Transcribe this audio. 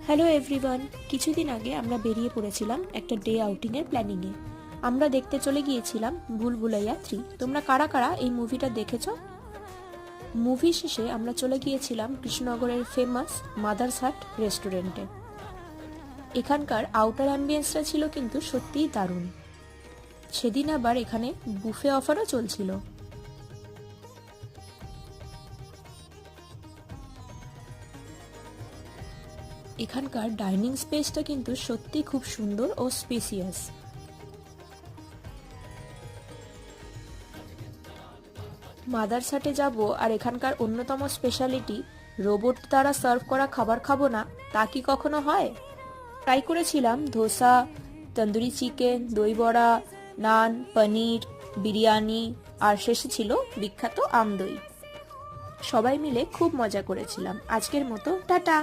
Hello everyone, কিছুদিন আগে আমরা বেরিয়ে পড়েছিলাম একটা ডে আউটিংয়ের প্ল্যানিংয়ে। আমরা দেখতে চলে গিয়েছিলাম ভুলভুলাইয়া 3। তোমরা কারা কারা এই মুভিটা দেখেছ? মুভি শেষে আমরা চলে গিয়েছিলাম কৃষ্ণনগরের ফেমাস মাদার্স হাট রেস্টুরেন্টে। এখানকার আউটার অ্যাম্বিয়েন্সটা ছিল কিন্তু সত্যিই দারুণ। সেদিন আবার এখানে বুফে অফারও চলছিল। এখানকার ডাইনিং স্পেসটা কিন্তু সত্যি খুব সুন্দর ও স্পেসিয়াস। মাদার্স হাটে যাব আর এখানকার অন্যতম স্পেশালিটি রোবট দ্বারা সার্ভ করা খাবার খাবো না, তা কি কখনো হয়? ট্রাই করেছিলাম ধোসা, তন্দুরি চিকেন, দই বড়া, নান, পনির, বিরিয়ানি, আর শেষে ছিল বিখ্যাত আমদই। সবাই মিলে খুব মজা করেছিলাম। আজকের মতো টাটা।